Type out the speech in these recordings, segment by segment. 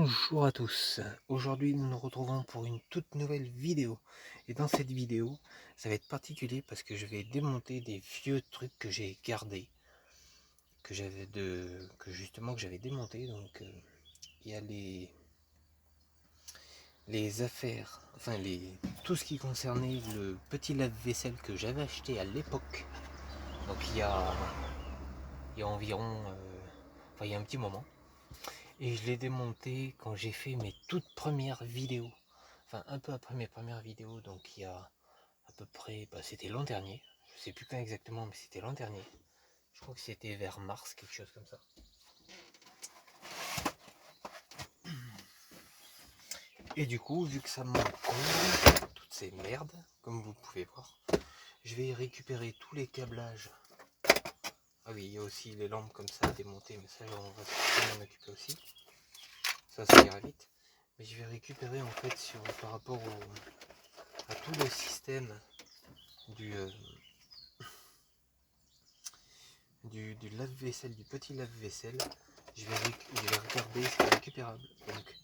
Bonjour à tous, aujourd'hui nous nous retrouvons pour une toute nouvelle vidéo. Et dans cette vidéo, ça va être particulier parce que je vais démonter des vieux trucs que j'ai gardés, que j'avais démonté. Donc il y a les affaires, enfin tout ce qui concernait le petit lave-vaisselle que j'avais acheté à l'époque. Donc il y a environ, il y a un petit moment. Et je l'ai démonté quand j'ai fait mes toutes premières vidéos. Enfin, un peu après mes premières vidéos, donc il y a à peu près, c'était l'an dernier. Je sais plus quand exactement, mais c'était l'an dernier. Je crois que c'était vers mars, quelque chose comme ça. Et du coup, vu que ça m'encombre, toutes ces merdes, comme vous pouvez voir, je vais récupérer tous les câblages. Ah oui, il y a aussi les lampes comme ça à démonter, mais ça, on va m'en occuper aussi. Ça ira vite. Mais je vais récupérer en fait par rapport à tout le système du lave-vaisselle, du petit lave-vaisselle. Je vais regarder ce qui est récupérable. Donc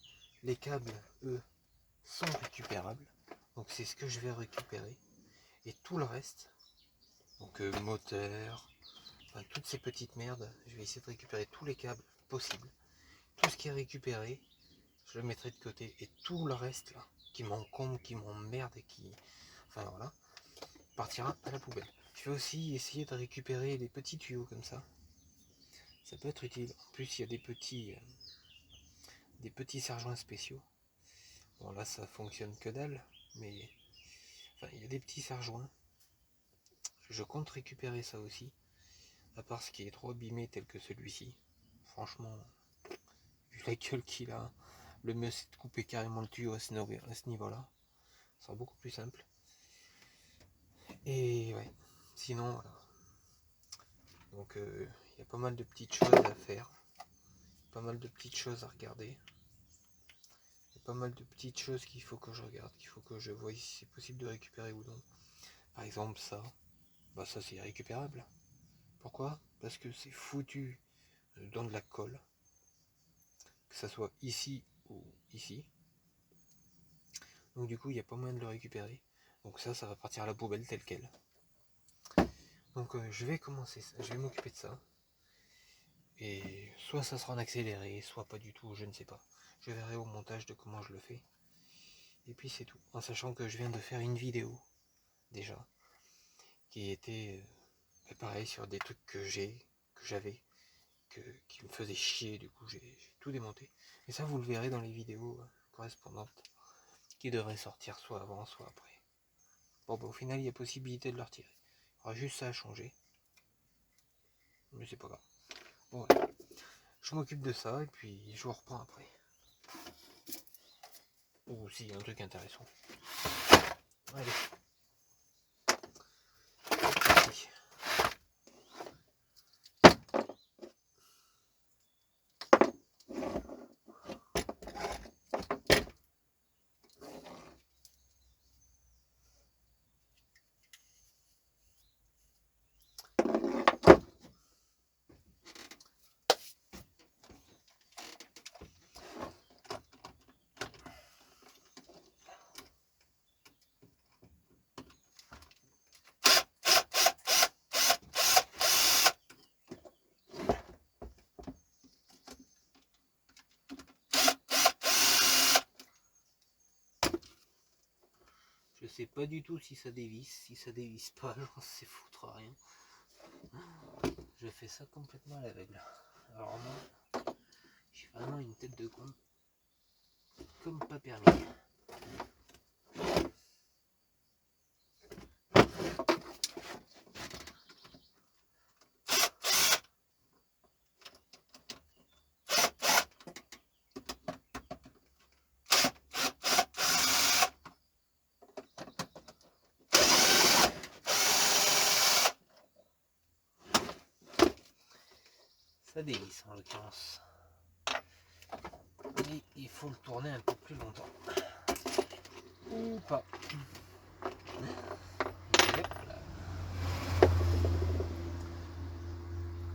les câbles, eux, sont récupérables. Donc c'est ce que je vais récupérer. Et tout le reste, donc moteur, enfin toutes ces petites merdes, je vais essayer de récupérer tous les câbles possibles. Tout ce qui est récupéré, je le mettrai de côté. Et tout le reste là, qui m'encombre, qui m'emmerde et qui... Enfin voilà, partira à la poubelle. Je vais aussi essayer de récupérer les petits tuyaux comme ça. Ça peut être utile. En plus, il y a des petits serre-joints spéciaux. Bon, là, ça fonctionne que dalle, mais enfin, il y a des petits serre-joints. Je compte récupérer ça aussi, à part ce qui est trop abîmé tel que celui-ci. Franchement, vu la gueule qu'il a, le mieux c'est de couper carrément le tuyau à ce niveau-là. Ce sera beaucoup plus simple. Et ouais, sinon, voilà. Donc, il y a pas mal de petites choses à faire, pas mal de petites choses à regarder. Pas mal de petites choses qu'il faut que je regarde, qu'il faut que je voie si c'est possible de récupérer ou non. Par exemple ça, ça c'est récupérable. Pourquoi? Parce que c'est foutu dans de la colle, que ça soit ici ou ici. Donc du coup il n'y a pas moyen de le récupérer. Donc ça va partir à la poubelle tel quel. Donc je vais commencer ça, je vais m'occuper de ça. Et soit ça sera en accéléré, soit pas du tout, je ne sais pas. Je verrai au montage de comment je le fais. Et puis c'est tout. En sachant que je viens de faire une vidéo déjà qui était pareil sur des trucs que j'avais, qui me faisaient chier, du coup j'ai tout démonté. Et ça vous le verrez dans les vidéos correspondantes qui devraient sortir soit avant, soit après. Bon au final il y a possibilité de le retirer. Il y aura juste ça à changer. Mais c'est pas grave. Bon voilà. Je m'occupe de ça et puis je vous reprends après. Ou si y a un truc intéressant. Allez. C'est parti. Je sais pas du tout si ça dévisse pas, j'en sais foutre rien. Je fais ça complètement à l'aveugle. Alors moi, j'ai vraiment une tête de con, comme pas permis. Ça dévisse en l'occurrence. Et il faut le tourner un peu plus longtemps. Ou pas.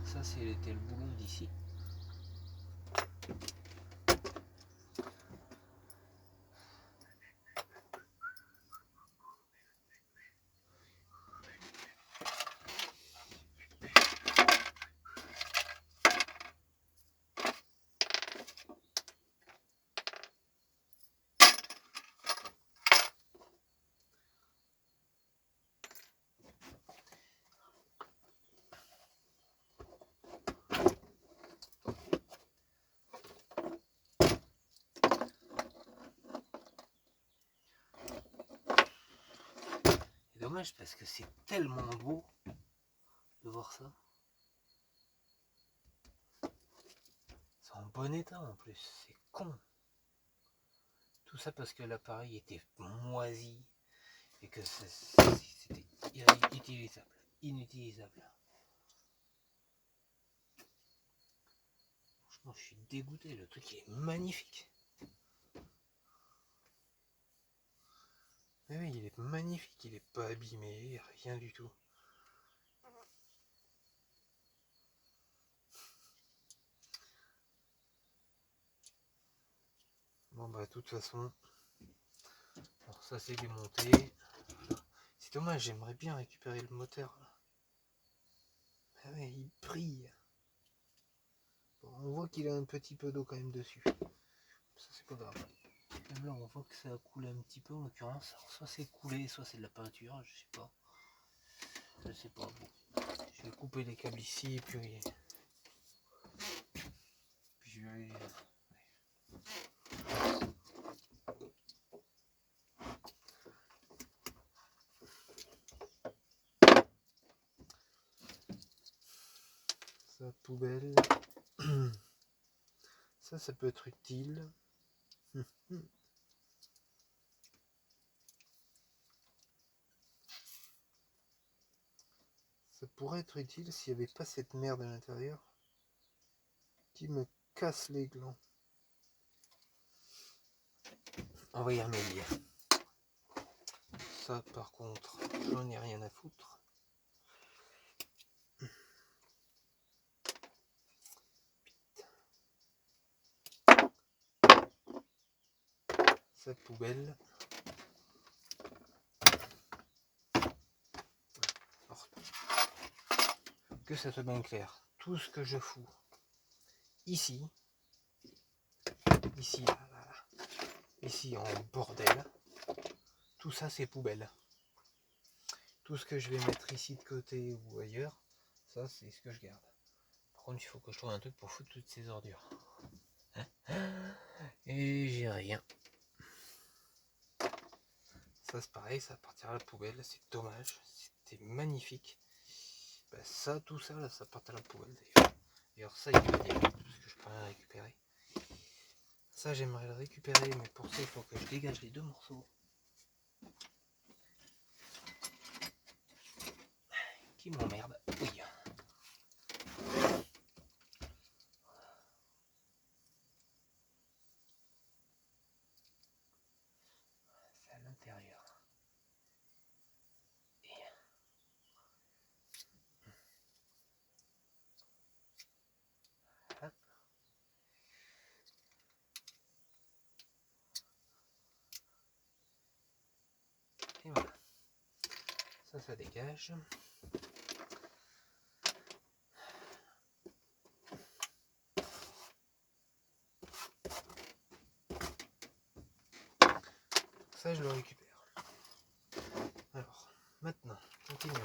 Ça c'était le boulon d'ici. dommage parce que c'est tellement beau de voir ça. C'est en bon état en plus, c'est con. Tout ça parce que l'appareil était moisi et que c'était inutilisable. Franchement, je suis dégoûté, le truc est magnifique. Mais oui, il est magnifique, il est pas abîmé, rien du tout. Bon bah de toute façon, alors ça c'est démonté. C'est dommage, j'aimerais bien récupérer le moteur. Ah ouais, il brille. Bon, on voit qu'il a un petit peu d'eau quand même dessus. Ça c'est pas grave. Même là on voit que ça a coulé un petit peu en l'occurrence. Soit c'est coulé, soit c'est de la peinture, je sais pas. Je sais pas. Bon. Je vais couper les câbles ici et puis je vais... Ça, poubelle. Ça peut être utile. Ça pourrait être utile s'il n'y avait pas cette merde à l'intérieur qui me casse les glands. On va y remédier. Ça par contre, j'en ai rien à foutre. Cette poubelle. Alors, que ça soit bien clair, tout ce que je fous ici, ici en bordel, tout ça c'est poubelle. Tout ce que je vais mettre ici de côté ou ailleurs, ça c'est ce que je garde. Par contre il faut que je trouve un truc pour foutre toutes ces ordures. Et j'ai rien. Ça c'est pareil, ça partira à la poubelle, c'est dommage, c'était magnifique. Ben, ça, tout ça, là, ça part à la poubelle d'ailleurs. D'ailleurs ça il va dire, parce que je peux rien récupérer. Ça j'aimerais le récupérer, mais pour ça il faut que je dégage les deux morceaux. Qui m'emmerde. Oui. C'est à l'intérieur. Et voilà. Ça dégage. Ça, je le récupère. Alors, maintenant, continuons.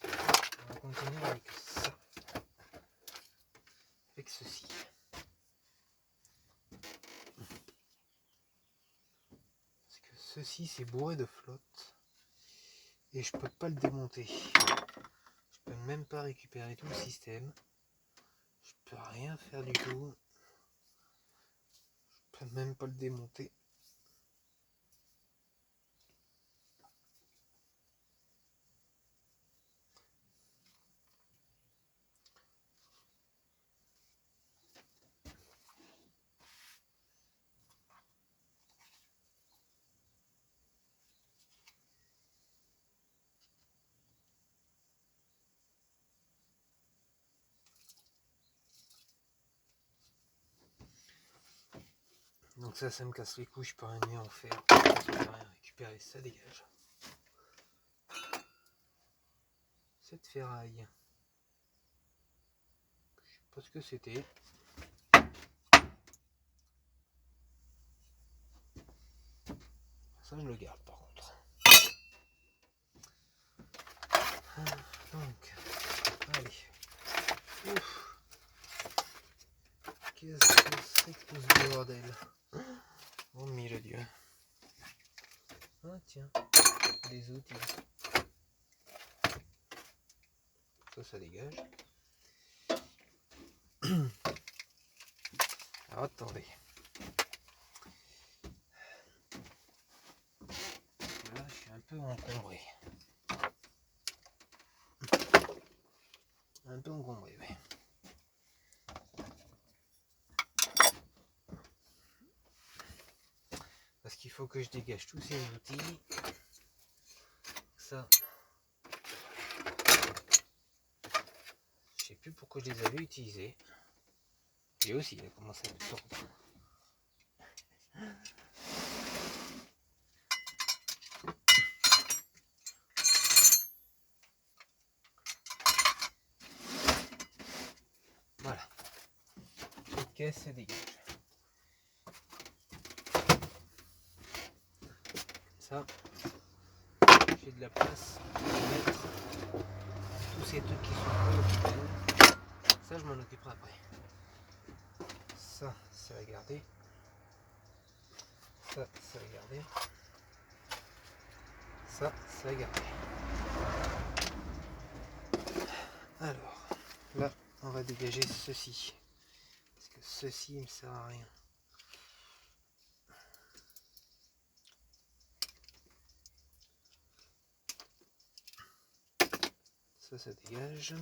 On va continuer avec ça. Avec ceci. Parce que ceci, c'est bourré de flotte. Et je peux pas le démonter. Je peux même pas récupérer tout le système. Je peux rien faire du tout. Je peux même pas le démonter. Donc ça me casse les couilles, je peux rien en faire. Je peux rien récupérer, ça dégage. Cette ferraille. Je sais pas ce que c'était. Ça je le garde par contre. Donc, allez. Ouf. Qu'est-ce que c'est que tout ce bordel? Oh mille Dieu. Ah tiens, des outils. ça dégage. Alors attendez. Là, je suis un peu encombré. Un peu encombré, oui. Parce qu'il faut que je dégage tous ces outils. Ça. Je sais plus pourquoi je les avais utilisés. J'ai aussi, il a commencé à me tordre. Voilà. Ok, ça dégage. Ça, j'ai de la place pour mettre tous ces trucs qui sont pas occupés. Ça, je m'en occuperai après. Ça, c'est à garder. Ça, c'est à garder. Ça, c'est à garder. Alors, là, on va dégager ceci. Parce que ceci, il me sert à rien. Ça dégage.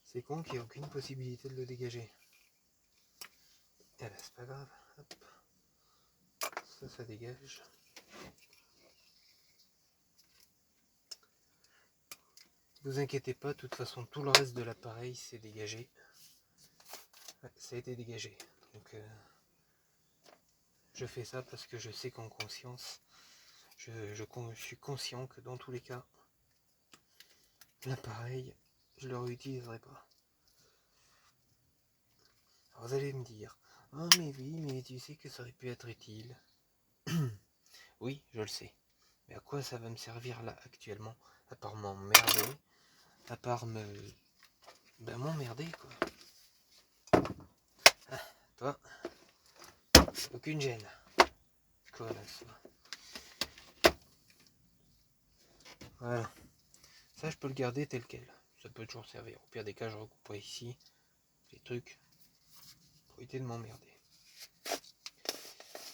C'est con qu'il n'y ait aucune possibilité de le dégager. Et là, c'est pas grave. Hop. Ça dégage. Ne vous inquiétez pas, de toute façon, tout le reste de l'appareil s'est dégagé. Ouais, ça a été dégagé. Donc, je fais ça parce que je sais qu'en conscience, je suis conscient que dans tous les cas, l'appareil, je le réutiliserai pas. Alors vous allez me dire, oh mais oui, mais tu sais que ça aurait pu être utile. Oui, je le sais. Mais à quoi ça va me servir là actuellement? À part m'emmerder, à part m'emmerder quoi. Ah, toi, aucune gêne. Connasse. Voilà. Ça, je peux le garder tel quel. Ça peut toujours servir. Au pire des cas, je recouperai ici les trucs pour éviter de m'emmerder.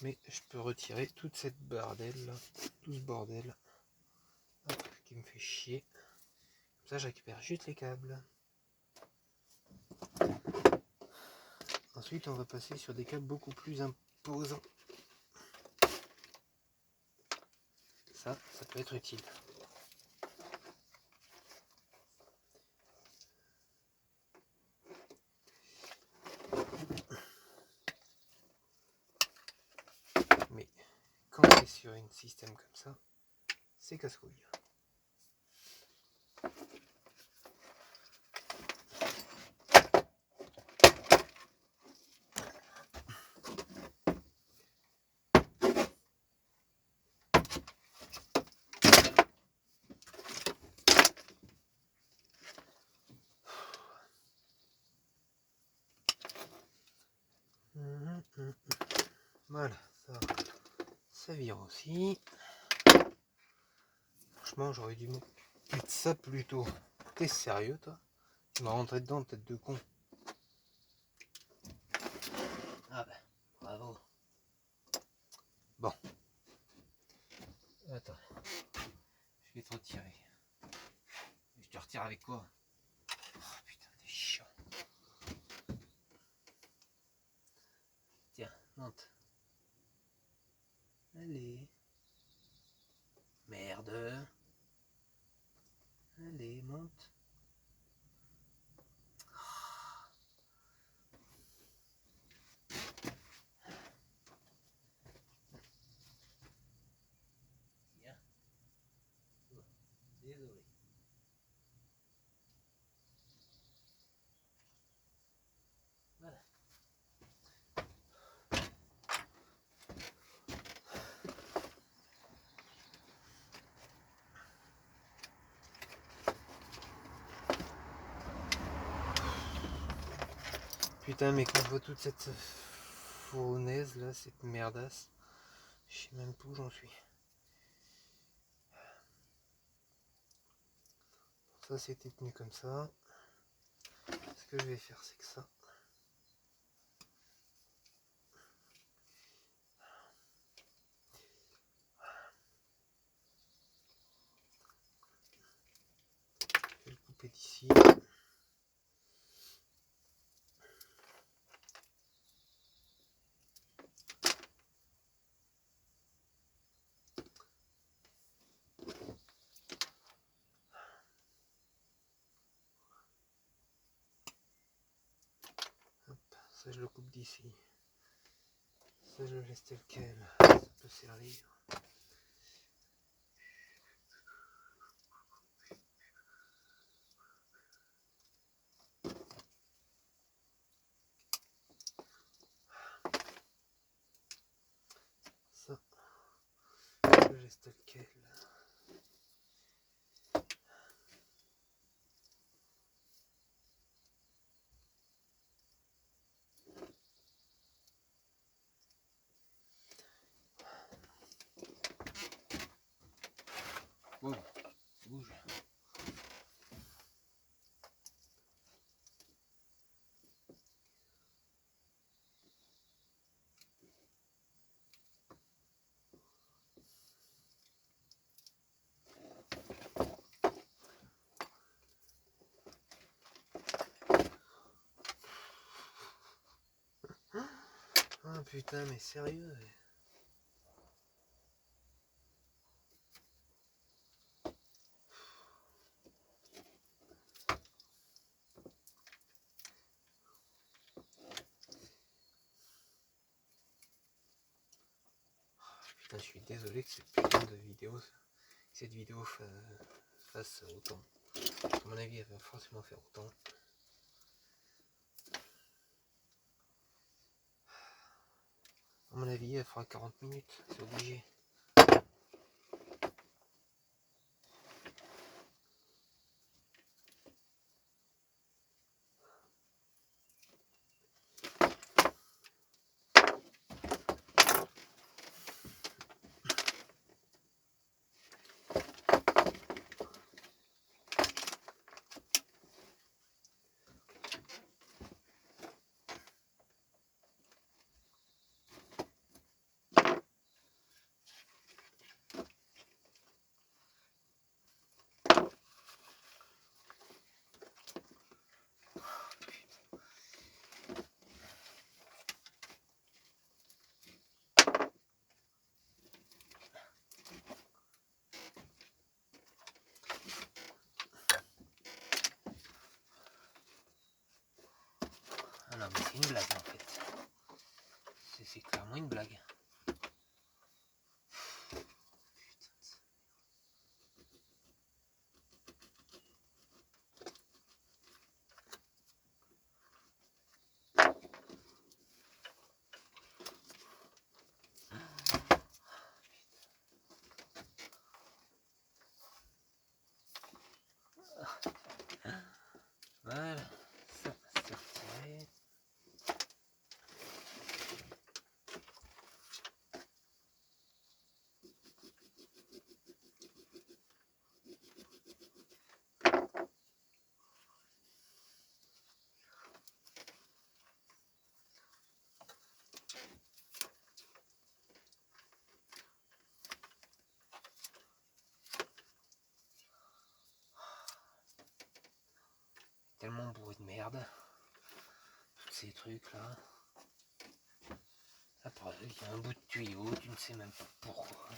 Mais je peux retirer toute cette bardelle là, tout ce bordel qui me fait chier. Comme ça, je récupère juste les câbles. Ensuite, on va passer sur des câbles beaucoup plus imposants. Ça peut être utile. Mais quand c'est sur un système comme ça, c'est casse-couille. Voilà, ça vire aussi. Franchement, j'aurais dû mettre ça plus tôt. T'es sérieux, toi? Tu m'as rentré dedans, tête de con. Ah bah, bravo. Bon. Attends. Je vais te retirer. Je te retire avec quoi? Oh putain, t'es chiant. Tiens, monte. Allez. Merde. Allez, monte. Bien. Bon, désolé. Voilà. Putain, mais quand je vois toute cette fournaise là, cette merdasse, je sais même plus où j'en suis. Ça c'était tenu comme ça. Ce que je vais faire, c'est que ça. Je vais le couper d'ici. Ça je le coupe d'ici. Ça je le laisse tel quel. Ça peut servir. Ça je le laisse tel quel. Wow, ça bouge. Ah putain, mais sérieux. Putain, je suis désolé que cette putain de vidéo, cette vidéo fasse autant. À mon avis, elle va forcément faire autant. À mon avis, elle fera 40 minutes, c'est obligé. Ah non, mais c'est une blague en fait. C'est clairement une blague. Voilà, ça c'est retiré. Tellement bourré de merde. Tous ces trucs là. Après, il y a un bout de tuyau, tu ne sais même pas pourquoi.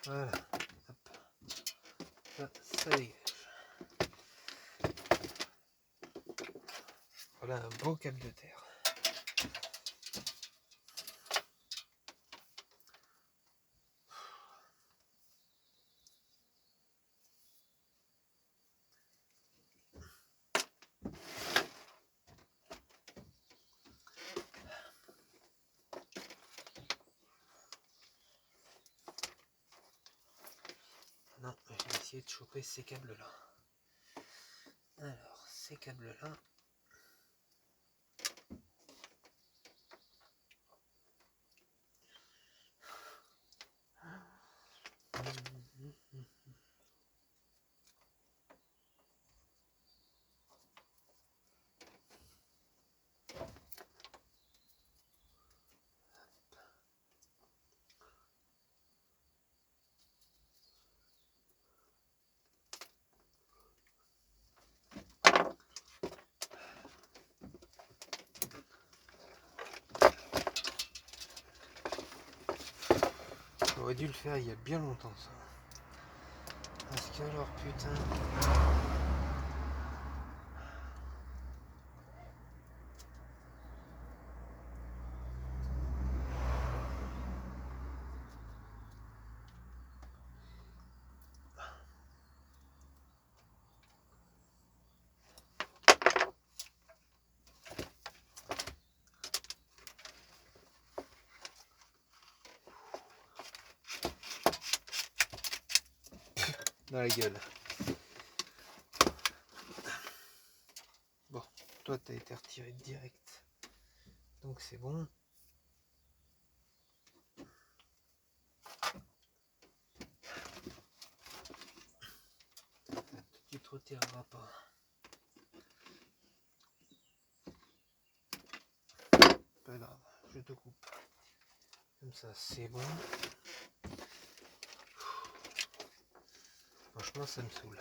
Voilà, hop. Ça dégage. Voilà un beau câble de terre. essayer de choper ces câbles là. Alors ces câbles là. J'aurais dû le faire il y a bien longtemps ça. Parce que alors putain. Dans la gueule. Bon, toi t'as été retiré direct. Donc c'est bon. Tu te retireras pas. Pas grave, je te coupe. Comme ça c'est bon. Franchement ça me saoule.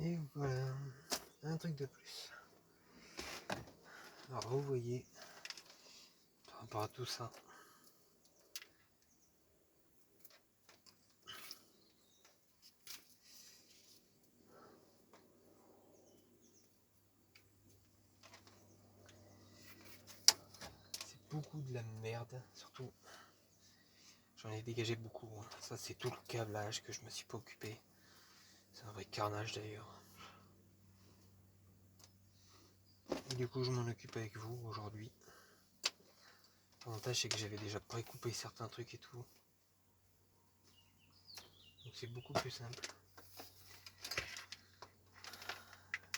Et voilà, un truc de plus. Alors vous voyez, par rapport à tout ça, c'est beaucoup de la merde, surtout j'en ai dégagé beaucoup. Ça c'est tout le câblage que je me suis pas occupé. C'est un vrai carnage d'ailleurs. Et du coup je m'en occupe avec vous aujourd'hui. L'avantage c'est que j'avais déjà précoupé certains trucs et tout. Donc c'est beaucoup plus simple.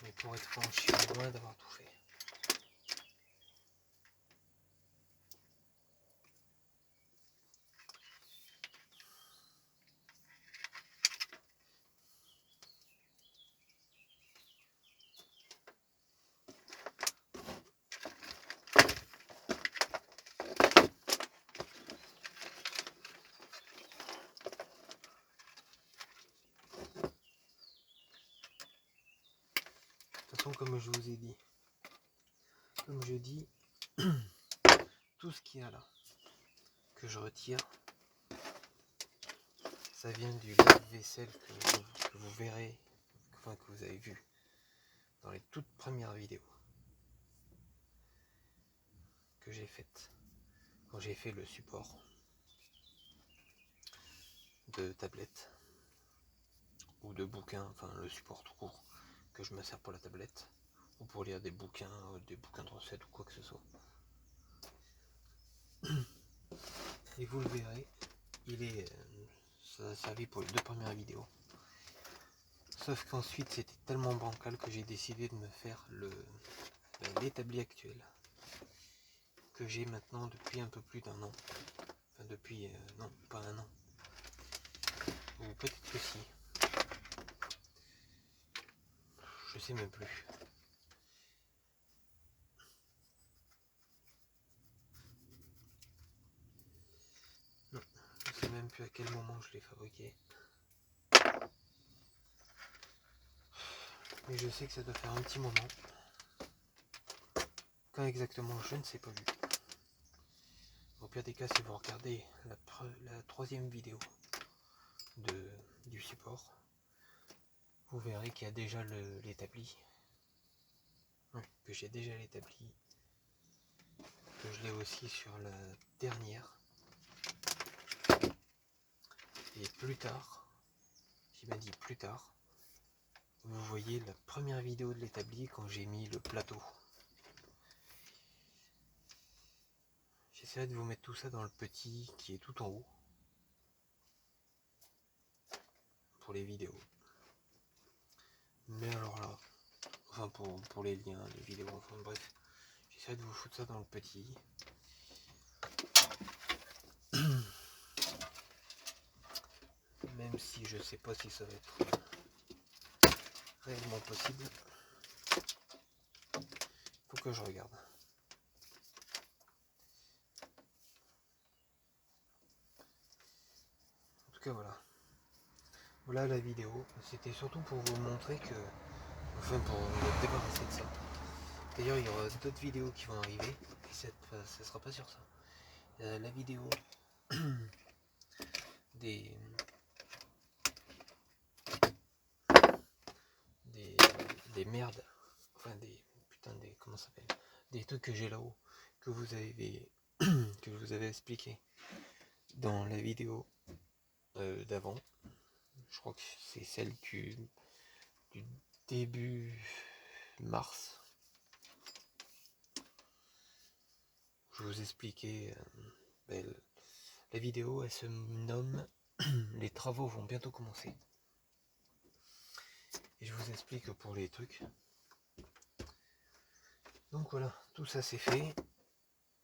Mais pour être franc, je suis loin d'avoir tout fait. De toute façon, comme je vous ai dit, comme je dis, tout ce qu'il y a là, que je retire, ça vient du lave-vaisselle que vous verrez, enfin que vous avez vu dans les toutes premières vidéos que j'ai faites, quand j'ai fait le support de tablette ou de bouquin, enfin le support tout court que je me sers pour la tablette ou pour lire des bouquins de recettes ou quoi que ce soit. Et vous le verrez, ça a servi pour les 2 premières vidéos. Sauf qu'ensuite c'était tellement bancal que j'ai décidé de me faire l'établi actuel que j'ai maintenant depuis un peu plus d'1 an. Enfin depuis, non pas 1 an. Ou peut-être que si. Je sais même plus. Non, je sais même plus à quel moment je l'ai fabriqué. Mais je sais que ça doit faire un petit moment. Quand exactement, je ne sais pas vu. Au pire des cas, si vous regardez la 3e vidéo du support, vous verrez qu'il y a déjà l'établi. Que j'ai déjà l'établi. Que je l'ai aussi sur la dernière. Et plus tard, j'ai bien dit plus tard, vous voyez la première vidéo de l'établi quand j'ai mis le plateau. J'essaierai de vous mettre tout ça dans le petit qui est tout en haut. Pour les vidéos. Mais alors là, enfin pour les liens, les vidéos, enfin bref, j'essaierai de vous foutre ça dans le petit. Même si je sais pas si ça va être réellement possible. Faut que je regarde. En tout cas voilà. Voilà la vidéo. C'était surtout pour vous montrer que, enfin pour me débarrasser de ça. D'ailleurs il y aura d'autres vidéos qui vont arriver. Et ça sera pas sur ça. La vidéo des merdes. Enfin comment ça s'appelle, des trucs que j'ai là-haut, que vous avez que je vous avais expliqué dans la vidéo d'avant. Je crois que c'est celle du début mars. Je vous expliquais la vidéo, elle se nomme les travaux vont bientôt commencer. Et je vous explique pour les trucs. Donc voilà, tout ça c'est fait.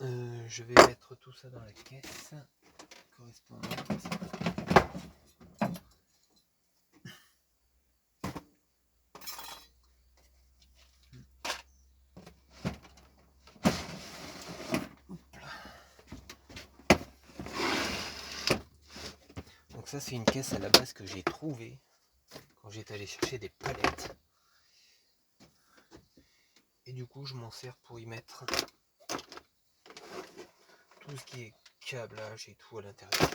Je vais mettre tout ça dans la caisse correspondante. Donc ça c'est une caisse à la base que j'ai trouvée quand j'étais allé chercher des palettes du coup je m'en sers pour y mettre tout ce qui est câblage et tout à l'intérieur.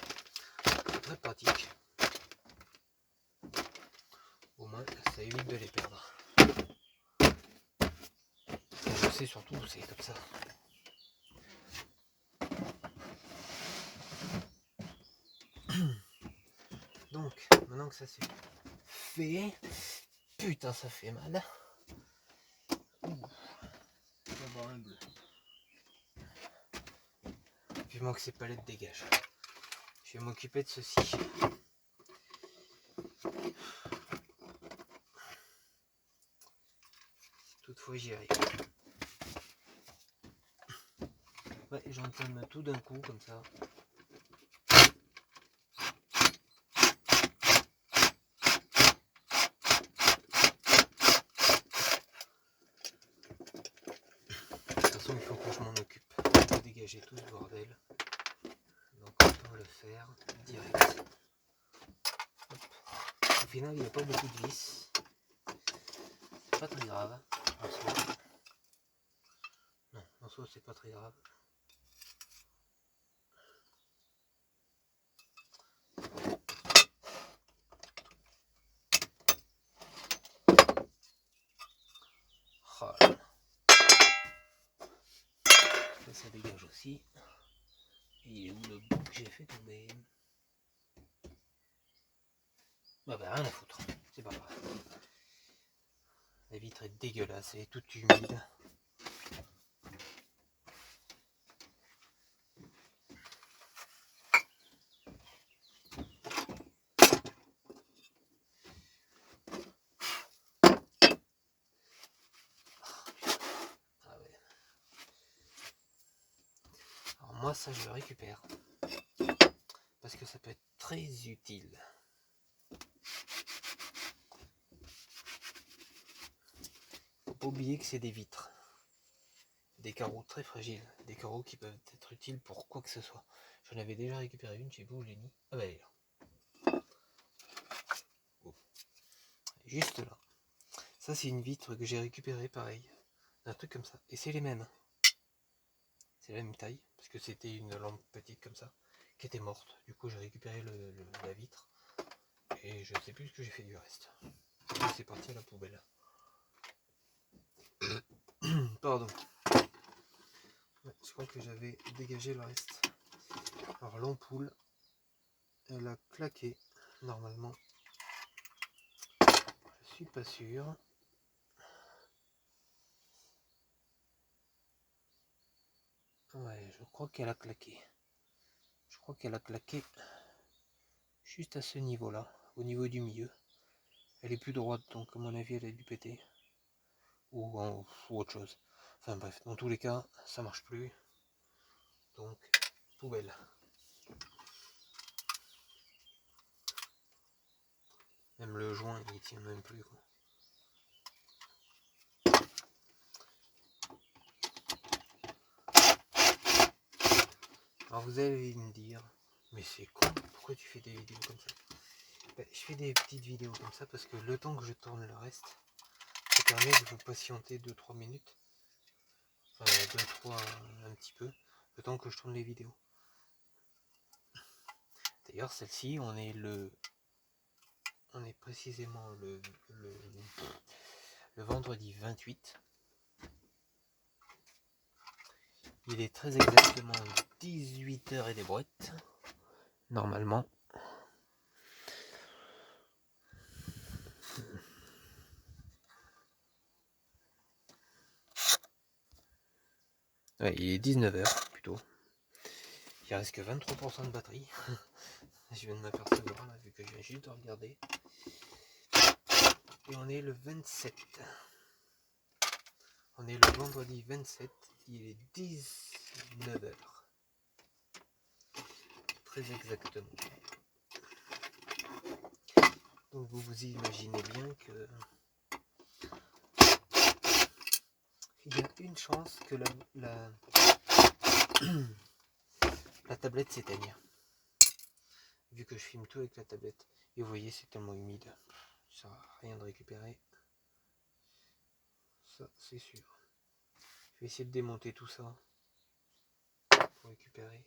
C'est très pratique. Au moins ça évite de les perdre. Et je sais surtout où c'est comme ça. Donc maintenant que ça c'est fait, putain ça fait mal. D'abord un bleu. Vivement que ces palettes dégagent. Je vais m'occuper de ceci. Toutefois j'y arrive. Ouais, j'entame tout d'un coup comme ça. De toute façon il faut que je m'en occupe. De dégager tout ce bordel. Donc autant le faire direct. Hop. Au final il n'y a pas beaucoup de vis. C'est pas très grave. En soi. Non, en soi c'est pas très grave. Oh là là. Ça dégage aussi. Et il est où le bout que j'ai fait tomber? Bah rien à foutre, c'est pas grave. La vitre est dégueulasse, elle est toute humide. Ah ouais. Alors moi ça je le récupère. Parce que ça peut être très utile. Faut pas oublier que c'est des vitres. Des carreaux très fragiles. Des carreaux qui peuvent être utiles pour quoi que ce soit. J'en avais déjà récupéré une, je sais pas où je l'ai mis. Ah bah elle est là. Oh. Juste là. Ça c'est une vitre que j'ai récupérée pareil. Un truc comme ça. Et c'est les mêmes. C'est la même taille. Parce que c'était une lampe petite comme ça. Qui était morte. Du coup j'ai récupéré la vitre. Et je sais plus ce que j'ai fait du reste. C'est parti à la poubelle. Pardon. Ouais, je crois que j'avais dégagé le reste. Alors l'ampoule, elle a claqué normalement. Je suis pas sûr. Ouais, je crois qu'elle a claqué. Je crois qu'elle a claqué juste à ce niveau-là, au niveau du milieu. Elle est plus droite, donc à mon avis elle a dû péter. Ou autre chose. Enfin bref, dans tous les cas, ça marche plus. Donc, poubelle. Même le joint, il tient même plus, quoi. Alors vous allez me dire, mais c'est con, pourquoi tu fais des vidéos comme ça? Ben, je fais des petites vidéos comme ça parce que le temps que je tourne le reste, ça permet de vous patienter 2-3 minutes. Enfin 2-3 un petit peu, le temps que je tourne les vidéos. D'ailleurs celle-ci, on est précisément le vendredi 28. Il est très exactement 18h et des brouettes, normalement. Ouais, il est 19h plutôt. Il reste que 23% de batterie. Je viens de m'apercevoir là, vu que je viens juste de regarder. Et on est le 27. On est le vendredi 27. Il est 19h. Très exactement. Donc vous vous imaginez bien que il y a une chance que la tablette s'éteigne. Vu que je filme tout avec la tablette. Et vous voyez, c'est tellement humide. Ça sert à rien de récupérer. Ça, c'est sûr. vais essayer de démonter tout ça pour récupérer.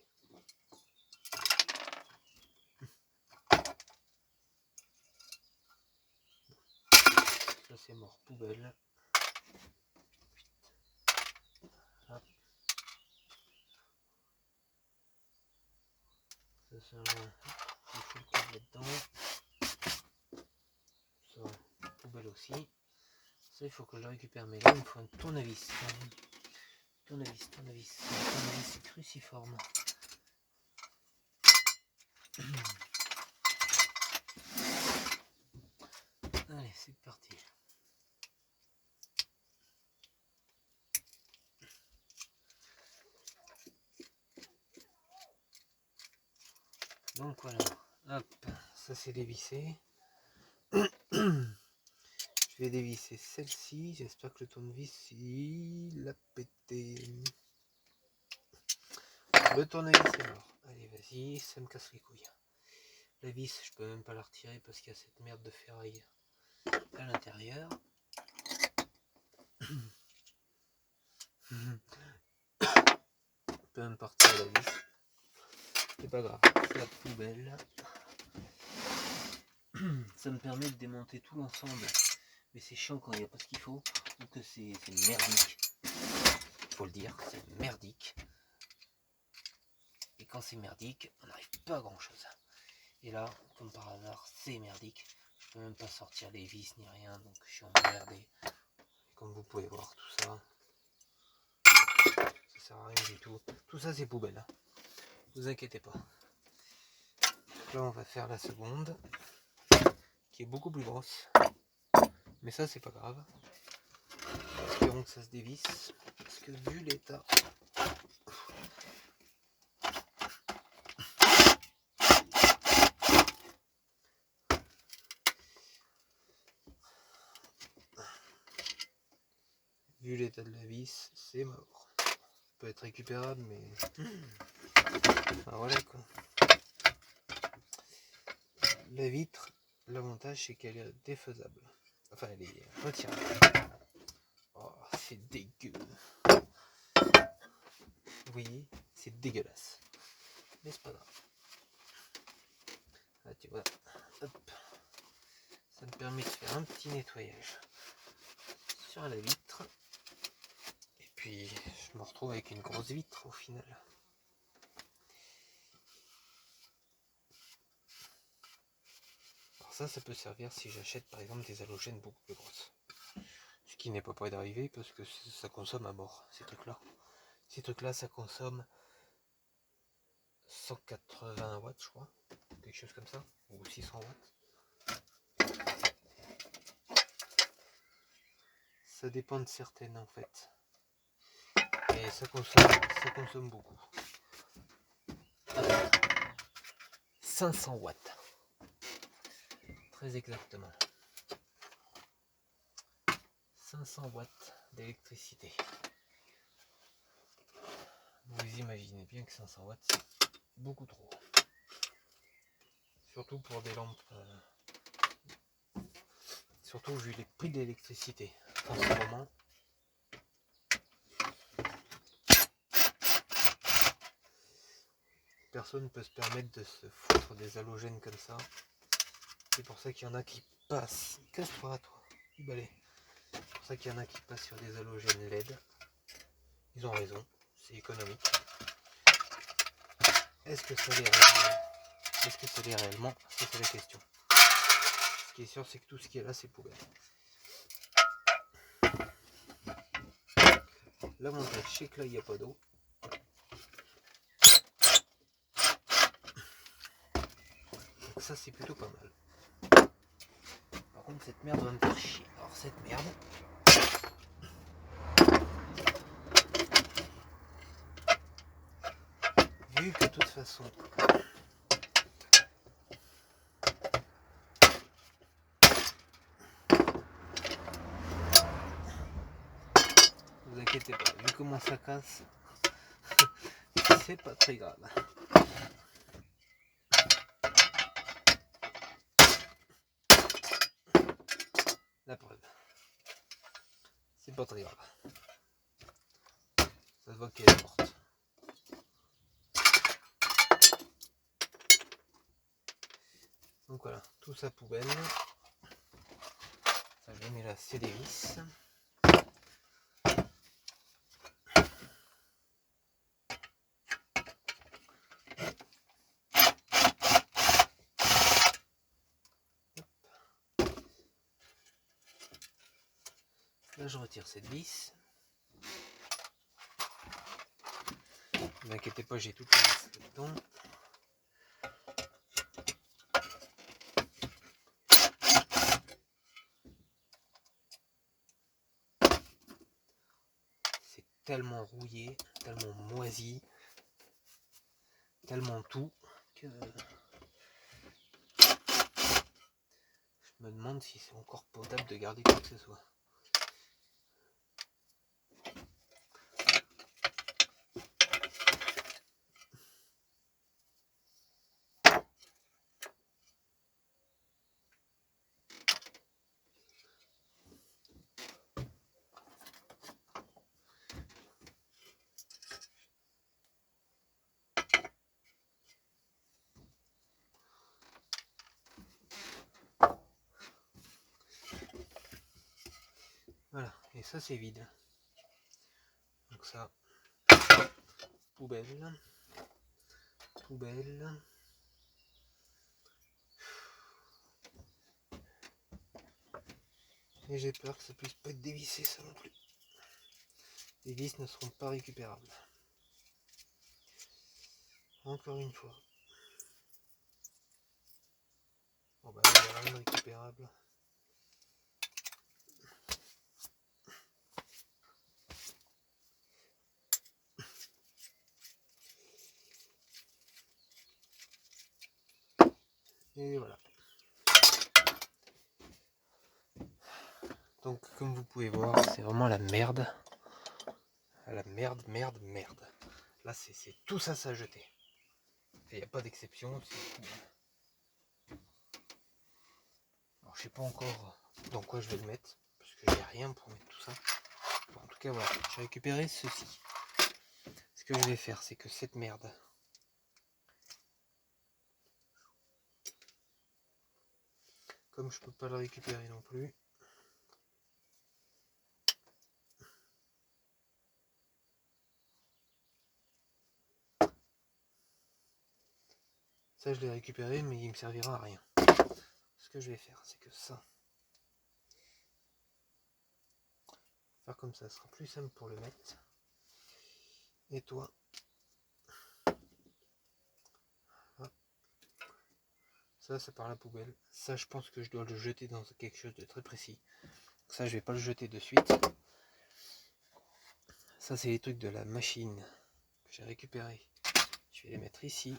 Ça c'est mort, poubelle. Hop. Ça c'est un... Il faut le câble là-dedans. Ça, poubelle aussi. Ça il faut que je le récupère, mais là il me faut un tournevis. Tournevis cruciforme. Allez, c'est parti. Donc voilà, hop, ça c'est dévissé. Je vais dévisser celle-ci, j'espère que le tournevis il a pété. Le tournevis est mort. Allez vas-y, ça me casse les couilles. La vis, je peux même pas la retirer parce qu'il y a cette merde de ferraille à l'intérieur. Je peux même pas retirer la vis. C'est pas grave, c'est la poubelle. Ça me permet de démonter tout l'ensemble. Mais c'est chiant quand il n'y a pas ce qu'il faut. Ou que c'est merdique. Faut le dire, c'est merdique. Et quand c'est merdique, on n'arrive pas à grand chose. Et là, comme par hasard, c'est merdique. Je peux même pas sortir les vis ni rien, donc je suis emmerdé. Comme vous pouvez voir, tout ça, ça sert à rien du tout. Tout ça, c'est poubelle. Vous inquiétez pas. Donc là, on va faire la seconde, qui est beaucoup plus grosse. Mais ça, c'est pas grave. Espérons que ça se dévisse, parce que vu l'état... Vu l'état de la vis, c'est mort. Ça peut être récupérable, mais... Enfin, voilà quoi. La vitre, l'avantage c'est qu'elle est défaisable. Enfin, elle est retirable. Oh, c'est dégueu. Vous voyez, c'est dégueulasse. Mais c'est pas grave. Là, tu vois, hop. Ça me permet de faire un petit nettoyage sur la vitre. Et puis, je me retrouve avec une grosse vitre au final. Alors ça peut servir si j'achète par exemple des halogènes beaucoup plus grosses. Ce qui n'est pas près d'arriver parce que ça consomme à mort, ces trucs-là. Ces trucs-là, ça consomme 180 watts, je crois. Quelque chose comme ça. Ou 600 watts. Ça dépend de certaines en fait. Et ça consomme beaucoup. 500 watts. Très exactement. 500 watts d'électricité. Vous imaginez bien que 500 watts, c'est beaucoup trop. Surtout pour des lampes. Surtout vu les prix de l'électricité en ce moment. Personne ne peut se permettre de se foutre des halogènes comme ça. C'est pour ça qu'il y en a qui passent. Casse-toi, toi, du balai. C'est pour ça qu'il y en a qui passent sur des halogènes LED. Ils ont raison, c'est économique. Est-ce que ça l'est réellement? Est-ce que ça l'est réellement? Ça, c'est la question. Ce qui est sûr, c'est que tout ce qui est là, c'est poubelle. L'avantage, c'est que là, il n'y a pas d'eau. Donc ça, c'est plutôt pas mal. Par contre, cette merde va me faire chier. Alors, cette merde... Vu que de toute façon... Vous inquiétez pas, vu comment ça casse, c'est pas très grave. La preuve. C'est pas très grave. Ça se voit qu'elle est morte. Donc voilà, tout ça poubelle. Ça, je mets là, c'est des vis. Là, je retire cette vis. Ne vous inquiétez pas, j'ai toutes les vis dedans. C'est tellement rouillé, tellement moisi, tellement tout que je me demande si c'est encore potable de garder quoi que ce soit. Voilà, et ça c'est vide. Donc ça, poubelle, poubelle. Et j'ai peur que ça puisse pas être dévissé ça non plus. Les vis ne seront pas récupérables. Encore une fois. Bon bah là il n'y a rien de récupérable. Et voilà. Donc comme vous pouvez voir, c'est vraiment la merde. La merde, merde, merde. Là c'est tout ça à jeter. Et il n'y a pas d'exception. Alors je sais pas encore dans quoi je vais le mettre. Parce que j'ai rien pour mettre tout ça. Bon, en tout cas voilà, j'ai récupéré ceci. Ce que je vais faire, c'est que cette merde, comme je peux pas le récupérer non plus, ça je l'ai récupéré mais il me servira à rien. Ce que je vais faire, c'est que ça, faire comme ça sera plus simple pour le mettre. Et toi, ça c'est par la poubelle. Ça je pense que je dois le jeter dans quelque chose de très précis. Ça je vais pas le jeter de suite. Ça c'est les trucs de la machine que j'ai récupéré. Je vais les mettre ici.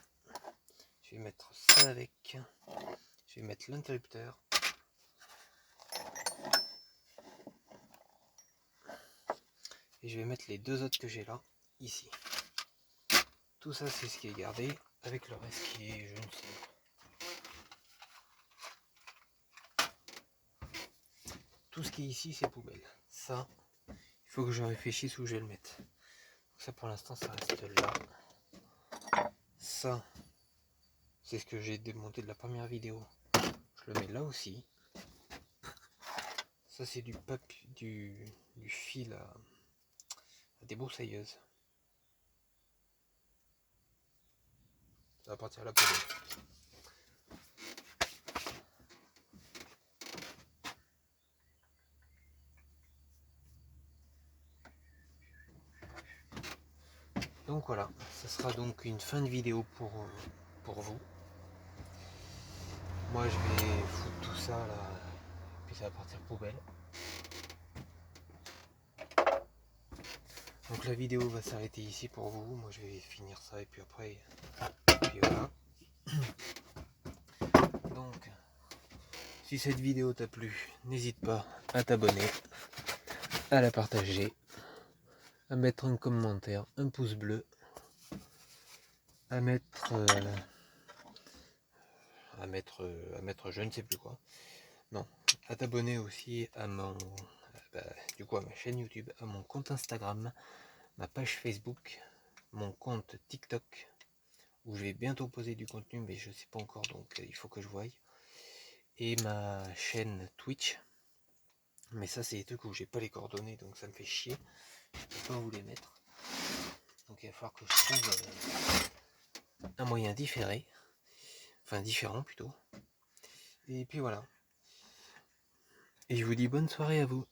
Je vais mettre ça avec. Je vais mettre l'interrupteur. Et je vais mettre les deux autres que j'ai là, ici. Tout ça c'est ce qui est gardé, avec le reste qui est, je ne sais. Tout ce qui est ici c'est poubelle. Ça, il faut que je réfléchisse où je vais le mettre. Donc ça pour l'instant ça reste là. Ça, c'est ce que j'ai démonté de la première vidéo. Je le mets là aussi. Ça c'est du papier, du fil à débroussailleuse. Ça va partir à la poubelle. Donc voilà, ça sera donc une fin de vidéo pour vous. Moi je vais foutre tout ça là, puis ça va partir poubelle. Donc la vidéo va s'arrêter ici pour vous. Moi je vais finir ça et puis après, puis voilà. Donc si cette vidéo t'a plu, n'hésite pas à t'abonner, à la partager, à mettre un commentaire, un pouce bleu, à mettre je ne sais plus quoi. Non, à t'abonner aussi à mon du coup à ma chaîne YouTube, à mon compte Instagram, ma page Facebook, mon compte TikTok, où je vais bientôt poser du contenu, mais je sais pas encore, donc il faut que je voie. Et ma chaîne Twitch. Mais ça, c'est des trucs où j'ai pas les coordonnées, donc ça me fait chier. Je peux pas vous les mettre. Donc il va falloir que je trouve un moyen différé. Enfin, différent plutôt. Et puis voilà. Et je vous dis bonne soirée à vous.